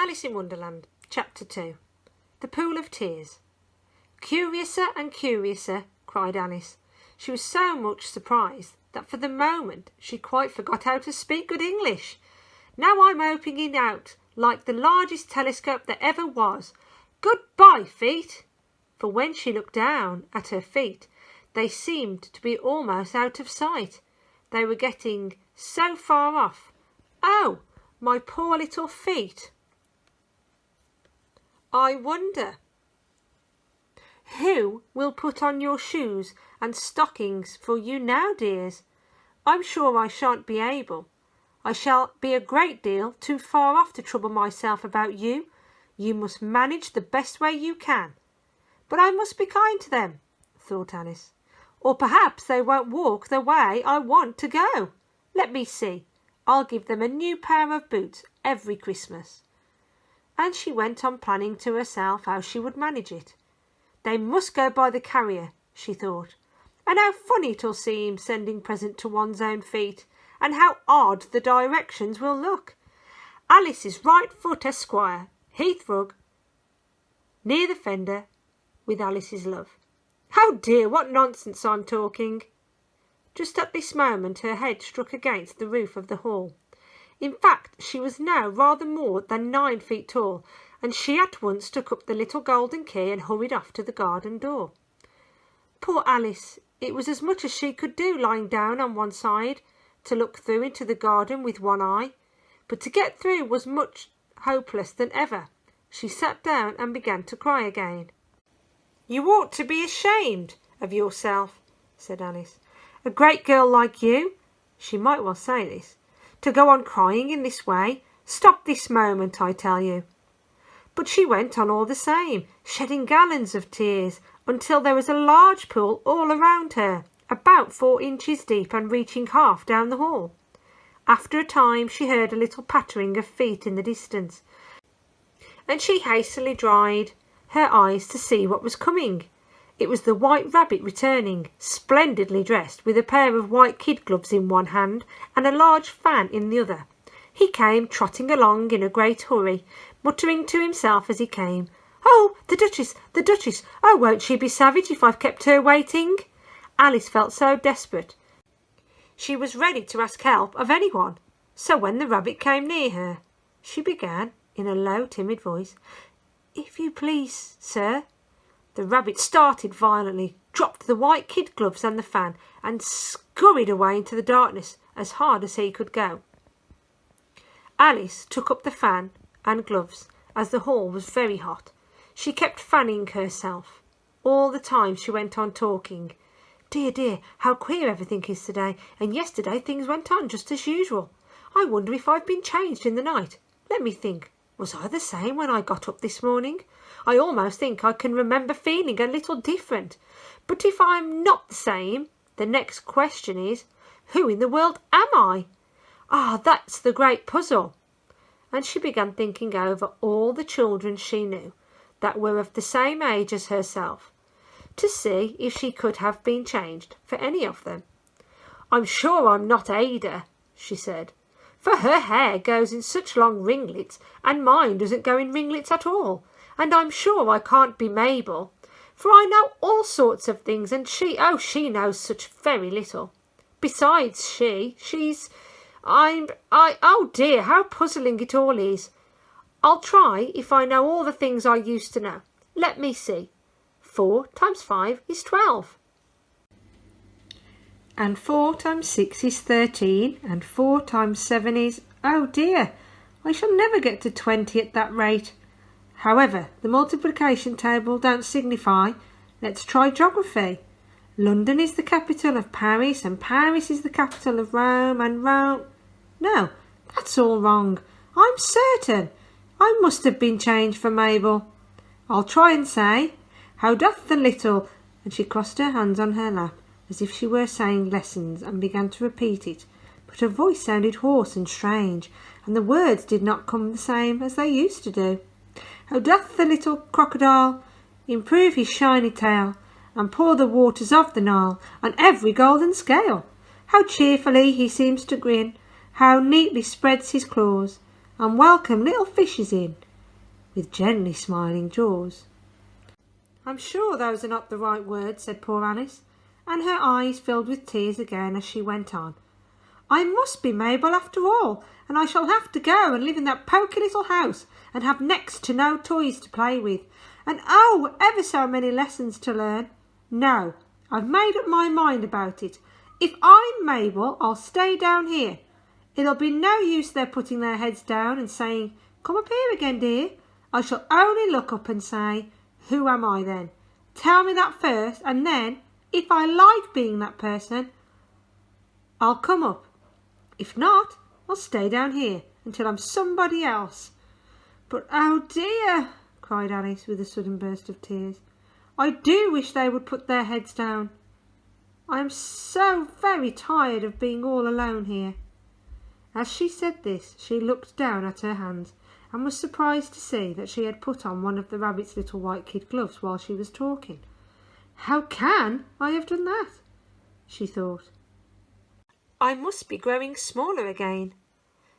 Alice in Wonderland, Chapter 2. The Pool of Tears. "Curiouser and curiouser," cried Alice. She was so much surprised that for the moment she quite forgot how to speak good English. "Now I'm opening out like the largest telescope there ever was. Goodbye, feet!" For when she looked down at her feet, they seemed to be almost out of sight. They were getting so far off. "Oh, my poor little feet! I wonder who will put on your shoes and stockings for you now, dears? I'm sure I shan't be able. I shall be a great deal too far off to trouble myself about you. You must manage the best way you can." "But I must be kind to them," thought Alice. "Or perhaps they won't walk the way I want to go. Let me see. I'll give them a new pair of boots every Christmas." And she went on planning to herself how she would manage it. "They must go by the carrier," she thought. "And how funny it'll seem sending present to one's own feet, and how odd the directions will look. Alice's right foot, Esquire, Heathrug, near the fender, with Alice's love." "Oh dear, what nonsense I'm talking!" Just at this moment her head struck against the roof of the hall. In fact, she was now rather more than 9 feet tall, and she at once took up the little golden key and hurried off to the garden door. Poor Alice! It was as much as she could do lying down on one side, to look through into the garden with one eye, but to get through was much hopeless than ever. She sat down and began to cry again. "You ought to be ashamed of yourself," said Alice. "A great girl like you," she might well say this, "to go on crying in this way. Stop this moment, I tell you." But she went on all the same, shedding gallons of tears, until there was a large pool all around her, about 4 inches deep and reaching half down the hall. After a time she heard a little pattering of feet in the distance, and she hastily dried her eyes to see what was coming. It was the White Rabbit returning, splendidly dressed, with a pair of white kid gloves in one hand and a large fan in the other. He came trotting along in a great hurry, muttering to himself as he came, "Oh, the Duchess, the Duchess! Oh, won't she be savage if I've kept her waiting?" Alice felt so desperate. She was ready to ask help of anyone. So when the rabbit came near her, she began, in a low, timid voice, "If you please, sir." The rabbit started violently, dropped the white kid gloves and the fan, and scurried away into the darkness as hard as he could go. Alice took up the fan and gloves, as the hall was very hot. She kept fanning herself. All the time she went on talking. "Dear, dear, how queer everything is today, and yesterday things went on just as usual. I wonder if I've been changed in the night. Let me think. Was I the same when I got up this morning? I almost think I can remember feeling a little different. But if I'm not the same, the next question is, who in the world am I? Ah, that's the great puzzle." And she began thinking over all the children she knew that were of the same age as herself, to see if she could have been changed for any of them. "I'm sure I'm not Ada," she said, "for her hair goes in such long ringlets, and mine doesn't go in ringlets at all. And I'm sure I can't be Mabel, for I know all sorts of things, and she knows such very little. Besides, oh dear, how puzzling it all is. I'll try if I know all the things I used to know. Let me see. 4 times 5 is 12. And 4 times 6 is 13, and 4 times 7 is... Oh dear, I shall never get to 20 at that rate. However, the multiplication table don't signify. Let's try geography. London is the capital of Paris, and Paris is the capital of Rome, and Rome... No, that's all wrong. I'm certain I must have been changed for Mabel. I'll try and say, how doth the little... And she crossed her hands on her lap, as if she were saying lessons, and began to repeat it. But her voice sounded hoarse and strange, and the words did not come the same as they used to do. How doth the little crocodile improve his shiny tail, and pour the waters of the Nile on every golden scale? How cheerfully he seems to grin, how neatly spreads his claws, and welcome little fishes in, with gently smiling jaws. "I'm sure those are not the right words," said poor Alice, and her eyes filled with tears again as she went on. "I must be Mabel after all, and I shall have to go and live in that poky little house and have next to no toys to play with, and oh, ever so many lessons to learn. No, I've made up my mind about it. If I'm Mabel, I'll stay down here. It'll be no use their putting their heads down and saying, 'Come up here again, dear.' I shall only look up and say, 'Who am I then?' Tell me that first, and then, if I like being that person, I'll come up. If not, I'll stay down here until I'm somebody else." "But oh dear," cried Alice with a sudden burst of tears, "I do wish they would put their heads down. I am so very tired of being all alone here." As she said this, she looked down at her hands and was surprised to see that she had put on one of the rabbit's little white kid gloves while she was talking. "How can I have done that?" she thought. "I must be growing smaller again."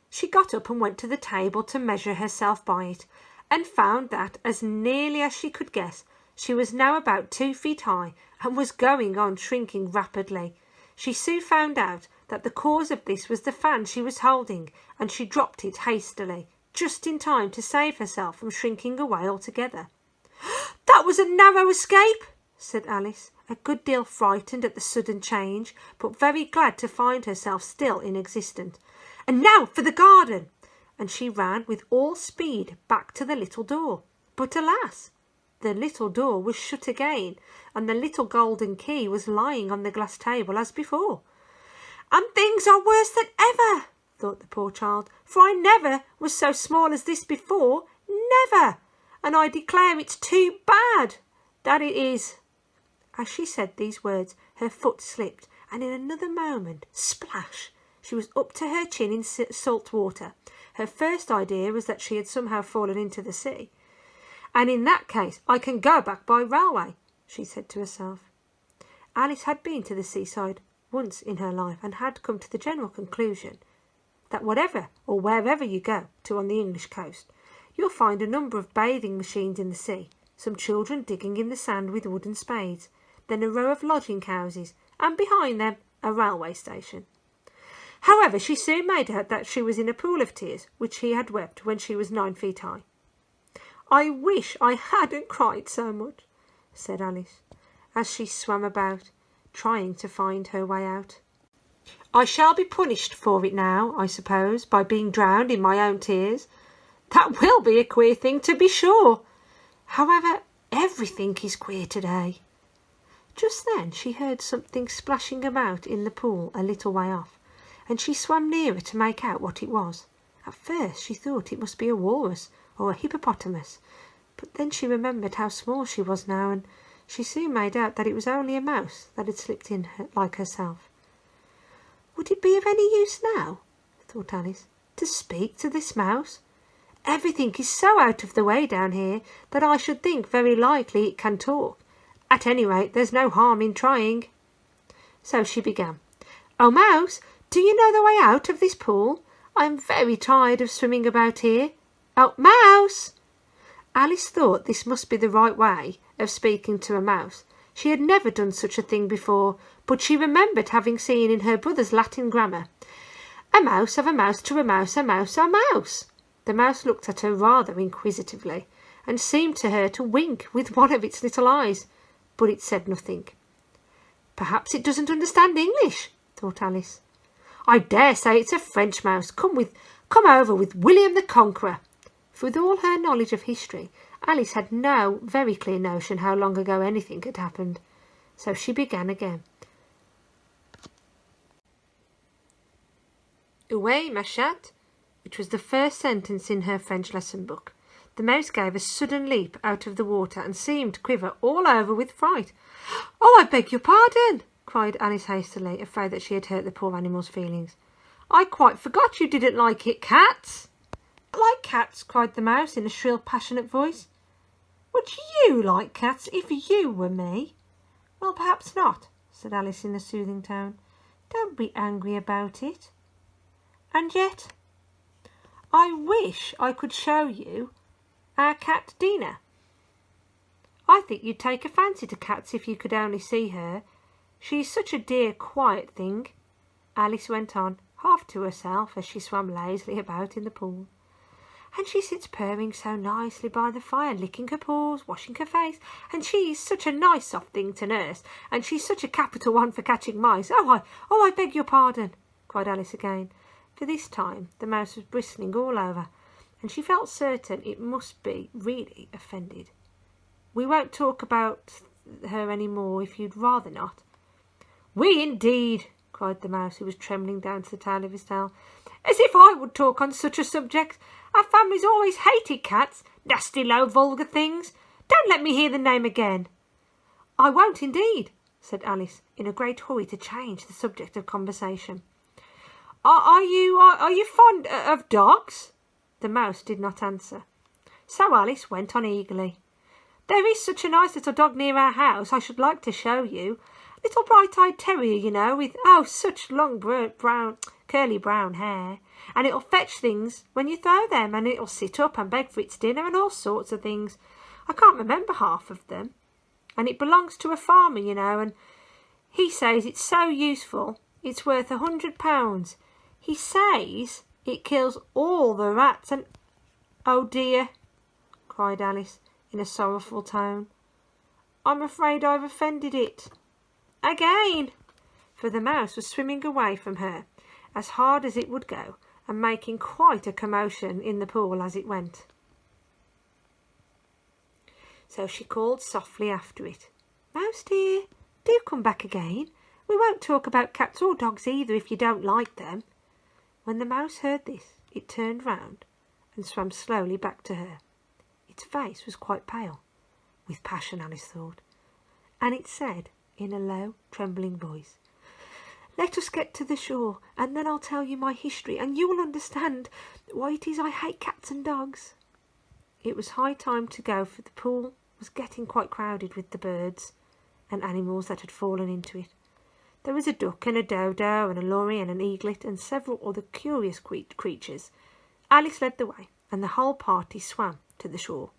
She got up and went to the table to measure herself by it, and found that, as nearly as she could guess, she was now about 2 feet high and was going on shrinking rapidly. She soon found out that the cause of this was the fan she was holding, and she dropped it hastily, just in time to save herself from shrinking away altogether. "That was a narrow escape," said Alice, a good deal frightened at the sudden change, but very glad to find herself still in existence. "And now for the garden!" And she ran with all speed back to the little door. But alas! The little door was shut again, and the little golden key was lying on the glass table as before. "And things are worse than ever," thought the poor child, "for I never was so small as this before, never, and I declare it's too bad, that it is." As she said these words, her foot slipped, and in another moment, splash, she was up to her chin in salt water. Her first idea was that she had somehow fallen into the sea. "And in that case I can go back by railway," she said to herself. Alice had been to the seaside once in her life, and had come to the general conclusion that whatever or wherever you go to on the English coast, you'll find a number of bathing machines in the sea, some children digging in the sand with wooden spades, then a row of lodging houses, and behind them a railway station. However, she soon made out that she was in a pool of tears which she had wept when she was 9 feet high. "I wish I hadn't cried so much," said Alice, as she swam about, trying to find her way out. "I shall be punished for it now, I suppose, by being drowned in my own tears. That will be a queer thing, to be sure. However, everything is queer today." Just then she heard something splashing about in the pool a little way off, and she swam nearer to make out what it was. At first she thought it must be a walrus or a hippopotamus, but then she remembered how small she was now, and she soon made out that it was only a mouse that had slipped in like herself. "Would it be of any use now," thought Alice, "to speak to this mouse? Everything is so out of the way down here that I should think very likely it can talk. At any rate, there's no harm in trying." So she began. "Oh, Mouse, do you know the way out of this pool? I am very tired of swimming about here. Oh, Mouse!" Alice thought this must be the right way of speaking to a mouse. She had never done such a thing before, but she remembered having seen in her brother's Latin grammar, "A mouse of a mouse to a mouse, a mouse, a mouse." The mouse looked at her rather inquisitively, and seemed to her to wink with one of its little eyes, but it said nothing. "Perhaps it doesn't understand English," thought Alice. "I dare say it's a French mouse come over with William the Conqueror." For with all her knowledge of history, Alice had no very clear notion how long ago anything had happened. So she began again. "Oui, ma chatte," which was the first sentence in her French lesson book. The mouse gave a sudden leap out of the water and seemed to quiver all over with fright. "Oh, I beg your pardon," cried Alice hastily, afraid that she had hurt the poor animal's feelings. "I quite forgot you didn't like cats." "Like cats?" cried the mouse in a shrill, passionate voice. "Would you like cats if you were me?" "Well, perhaps not," said Alice in a soothing tone. "Don't be angry about it. And yet, I wish I could show you our cat Dina. I think you'd take a fancy to cats if you could only see her. She's such a dear, quiet thing," Alice went on, half to herself as she swam lazily about in the pool. "And she sits purring so nicely by the fire, licking her paws, washing her face, and she's such a nice soft thing to nurse, and she's such a capital one for catching mice. I beg your pardon," cried Alice again, for this time the mouse was bristling all over, and she felt certain it must be really offended. "We won't talk about her any more if you'd rather not." "We indeed!" cried the mouse, who was trembling down to the tail of his tail. "As if I would talk on such a subject! Our family's always hated cats, nasty, low, vulgar things. Don't let me hear the name again." "I won't indeed," said Alice, in a great hurry to change the subject of conversation. Are you fond of dogs?" The mouse did not answer. So Alice went on eagerly. "There is such a nice little dog near our house I should like to show you. Little bright-eyed terrier, you know, with, such long curly brown hair. And it'll fetch things when you throw them, and it'll sit up and beg for its dinner and all sorts of things. I can't remember half of them. And it belongs to a farmer, you know, and he says it's so useful it's worth £100. He says it kills all the rats and—" "Oh dear," cried Alice in a sorrowful tone. "I'm afraid I've offended it." Again, for the mouse was swimming away from her as hard as it would go, and making quite a commotion in the pool as it went. So she called softly after it, "Mouse dear, do come back again. We won't talk about cats or dogs either if you don't like them." When the mouse heard this, it turned round and swam slowly back to her. Its face was quite pale, with passion, Alice thought, and it said in a low, trembling voice, "Let us get to the shore, and then I'll tell you my history, and you will understand why it is I hate cats and dogs." It was high time to go, for the pool was getting quite crowded with the birds and animals that had fallen into it. There was a duck and a dodo and a lory and an eaglet and several other curious creatures. Alice led the way, and the whole party swam to the shore.